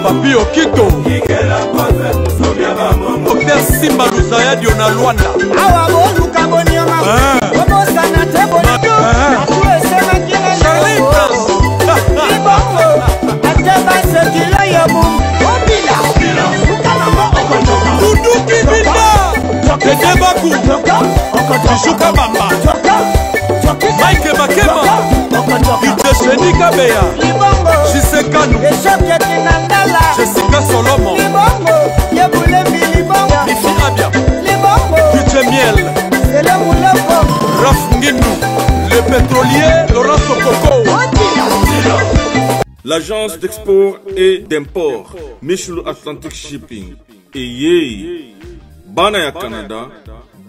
Papi Okito Dr. Simba Luzaya Diona Luanda Charlie Prince Doudou Kibinda Dede Bakou Bishuka Bamba Mike Makema Itesheni Kabeya Shisekanu Jessica Solomon Mifi Abia Kuche Miel Raf Ngindou Le pétrolier Laurent Sokoko L'agence d'export et d'import Michulu Atlantic Shipping Eye Bana ya Canada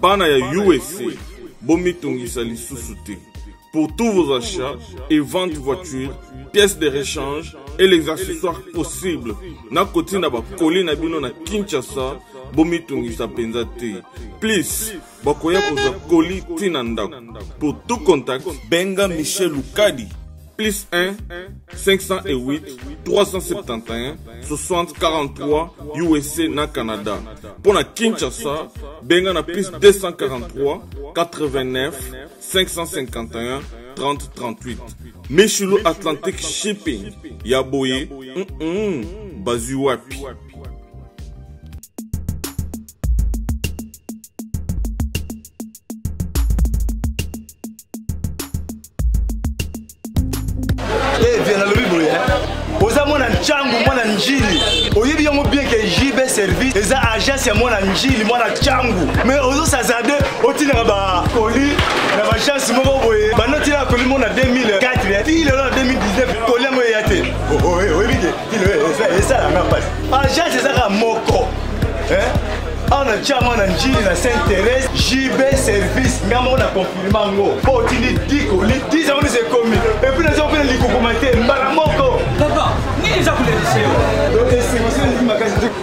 Bana ya USA Bomitungisa Lisusu. Pour tous vos achats et ventes de voitures, pièces de rechange et les accessoires possibles. Na koti na ba koli na bino na Kinshasa, bomitungisa penza te. Please, bakoya koza koli tina ndako. Pour tout contact, benga Michel Lukadi. Plus 1 508 371 60 43 USA na Canada. Pour na Kinshasa, benga na plus 243 89 551 30 38. Michulu Atlantic Shipping. Yaboye, Bazuwapi. Changu mwana njili oyebi yango bien que JB service eza agence ya mwana njili mwana changu mais ozo sazade otina ba koli na ba chance moko boye banoti na koli mona 2004 ti le 2019 koli mo yate oyebi ke eza la na passe agence eza ka moko on a déjà mwana njili na Saint-Thérèse JB service ngamo na confirmer ngo po tini diko li 10 ans c'est commis et puis les opérations likokomate mbala moko papa ni les akule liseo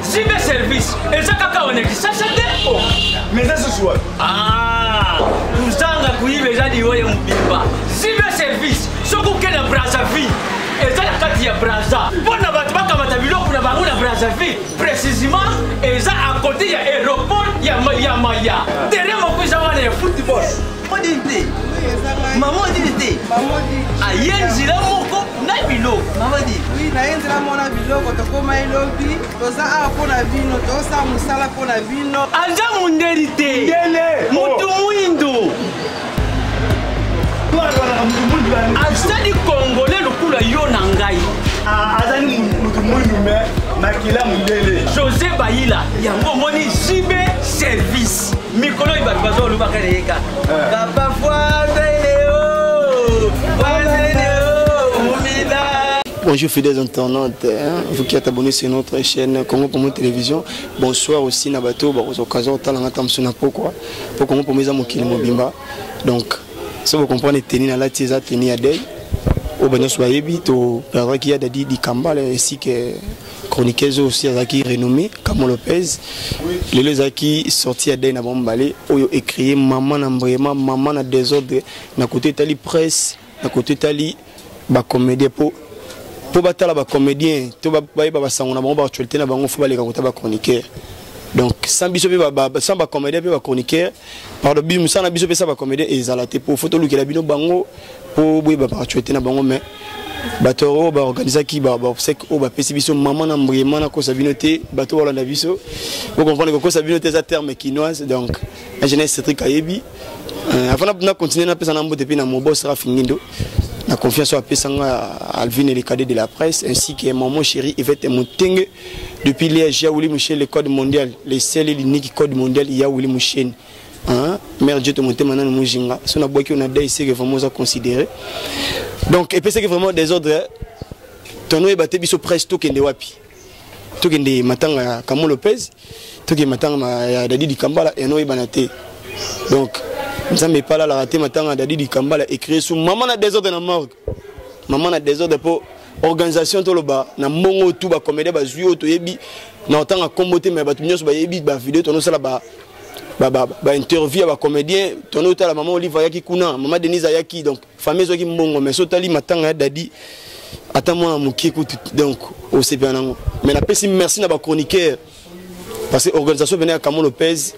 JB service eza kaka on est ça oh mais ça ce soir uzanga kuibe jadi wewe mbimba JB service soko kena Brazzaville eza kati ya Brazza bona batu bakamata biloko na bango na Brazzaville précisément eza à côté ya aéroport ya Maya terrain moko eza wana ya football odinte maman odinte ayenzila moko na biloko maman dit oui na yenzila mona biloko tokoma elobi toza a pona vino tosa musala pona vino anja munderite mutu muindo azali congolais lokula yo na ngai azali mutu muindo me makila mundele José Bayila yango moni JB service mikolo ibatu bazo lubaka leka papa fois Bonjour fidèles internautes, vous qui êtes abonnés sur notre chaîne Congo Pomo Télévision. Bonsoir aussi Nabato, aux occasions pourquoi pour Congo Pomo Mokili Mobimba. Donc, si vous comprenez, tenir à la tiesa, tenir à Dey, au Banyos Bayebi, au père qui a dit Kambal, ainsi que chroniqueuse aussi qui renommé Kamo Lopez. Les deux qui sorti à Dey na Bombale, où écrit maman n'embrayement, maman na désordre, na côté tali presse, na côté tali ba comédie pour battre la comédien, tout va ba sangona ba actualité na bango faut ba les ba chroniqueur. Donc sans biso sans ba comédien ba chroniqueur, par le biso sans biso ça ba comédien et zalaté pour photo lu que la bino bango pour ba actualité na bango mais batoro ba organiser qui ba obsèque o ba pesi biso maman na mbriement na ko sa binoté bato wala na biso. Vous comprenez que ko sa binoté ça terme quinoise donc la jeunesse c'est très kayebi. Avant na continuer na pesa na mbote puis na mobo sera fingindo. La confiance à Pessanga, Alvin et les cadets de la presse, ainsi que maman chérie Yvette Mouteng. Depuis les Yaouli Mouchen, le code mondial, les seuls et l'unique code mondial, Yaouli Mouchen. Mère Dieu te monte maintenant le Moujinga. Si on a boit qu'on a des c'est vraiment à considérer. Donc, et puis c'est vraiment des ordres. Ton nom est battu biso presse tout kende wapi. Tout kende matanga Kamo Lopez, tout kende matanga Dadi di Kambala et non banate. Donc, nous sommes pas là la raté maintenant Dadi di Kambala écrit sous maman na désordre na morgue. Maman na désordre pour organisation to loba na mongo tout ba comédie ba zuyo to yebi na autant à comboter mais ba tunyo ba yebi ba vidéo to no sala ba interview ba comédien to no ta la maman Oliva yaki kuna maman Denise yaki donc famille zo ki mbongo mais so tali matanga Dadi attends moi muki écoute donc au CP nango mais la pesi merci na ba chroniqueur parce que organisation venait à Kamo Lopez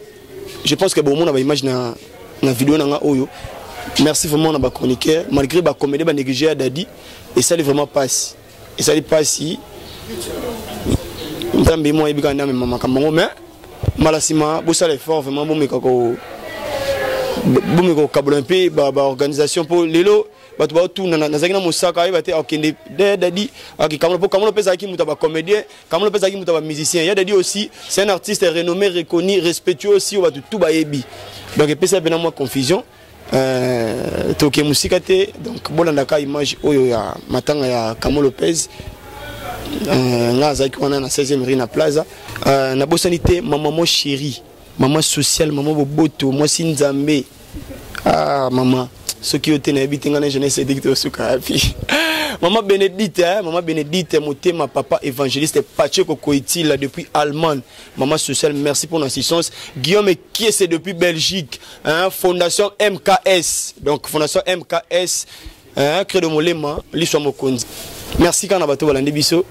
je pense que bon monde va image na vidéo nanga oyo merci vraiment na ba chroniqueur malgré ba comédie ba négliger Dadi et ça vraiment passe et ça passe si ntambe moi ebika na mama kamongo mais malasima bo ça l'effort vraiment bon mekako kablo un peu ba organisation pour lelo bato ba tout na zakina mosaka ay bate okende Dadi aki Kamo Lopez aki muta ba comédien Kamo Lopez aki muta ba musicien ya Dadi aussi c'est un artiste renommé reconnu respectueux aussi au bato tout ba yebi donc et puis ça moi confusion toke musika te donc bolandaka image oyo ya matanga ya Kamo Lopez nga zaki wana na 16e rue na plaza na bosanité maman chérie maman sociale maman boboto moi sinzambe maman ce qui était na bitinga na jeunesse édicte suka api maman Bénédicte motema papa évangéliste Pacheco Koiti là depuis Allemagne maman sociale merci pour l'assistance Guillaume qui c'est depuis Belgique fondation MKS donc fondation MKS Credo Molema l'histoire Mokonzi merci quand bato balandi biso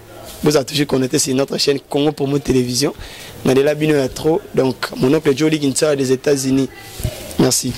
vous avez toujours connecté sur notre chaîne Congo Pomo Télévision na de la bino ya trop donc mon oncle Jody Kinsa des États-Unis merci.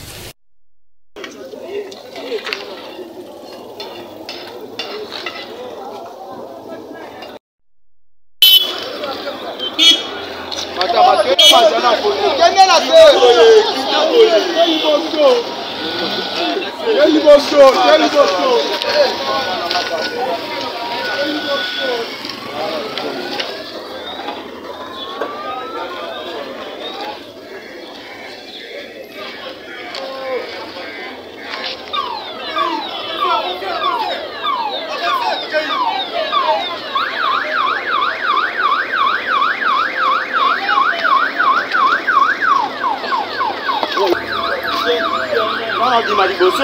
di Mariboso,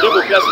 je vous place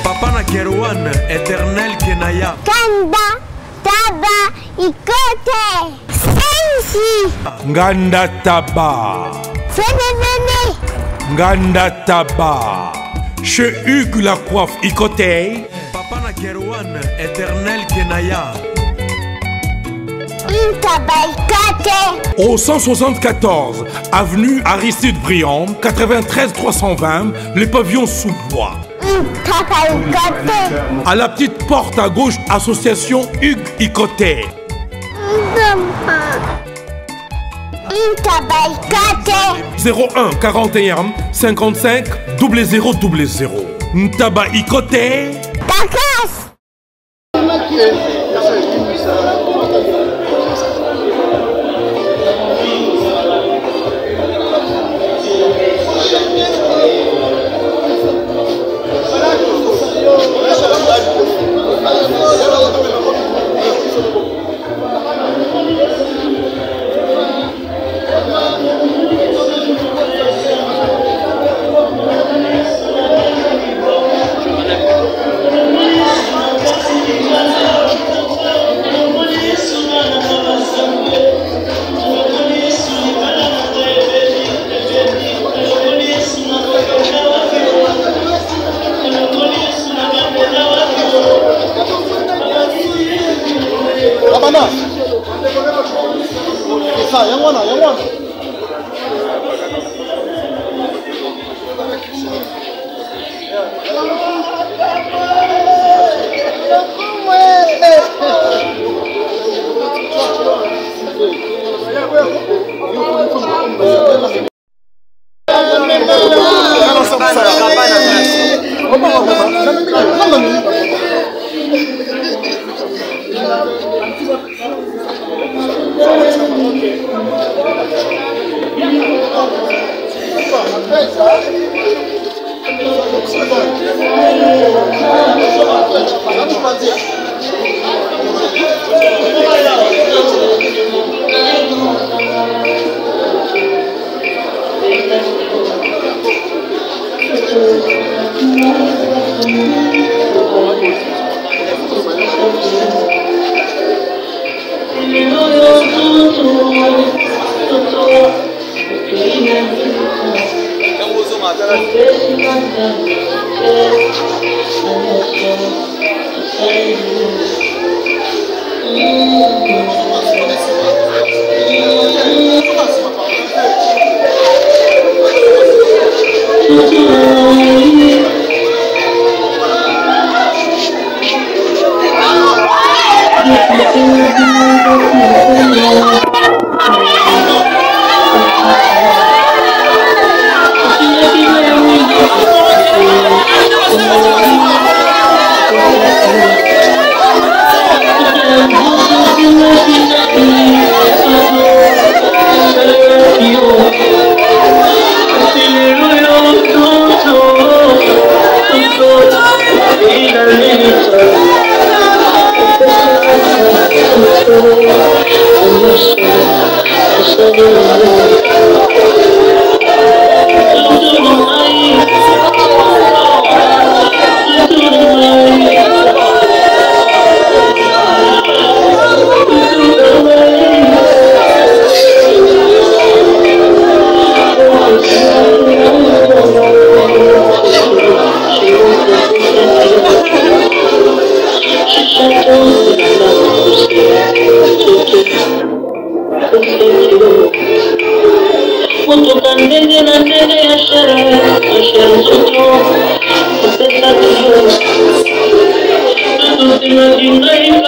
Papa na Kerwan, éternel Kenaya. Kanda, Taba, Ikote, Sensi. Nganda Taba. Fénénéné. Nganda Taba. Chez Hugues la coiffe Ikote. Papa na Kerwan, éternel Kenaya. Au 174, avenue Aristide Briand, 93 320, les pavillons sous bois. À la petite porte à gauche, association Hugues Ikoté. 01 41 55 0000. Ntaba Ikoté. Imagina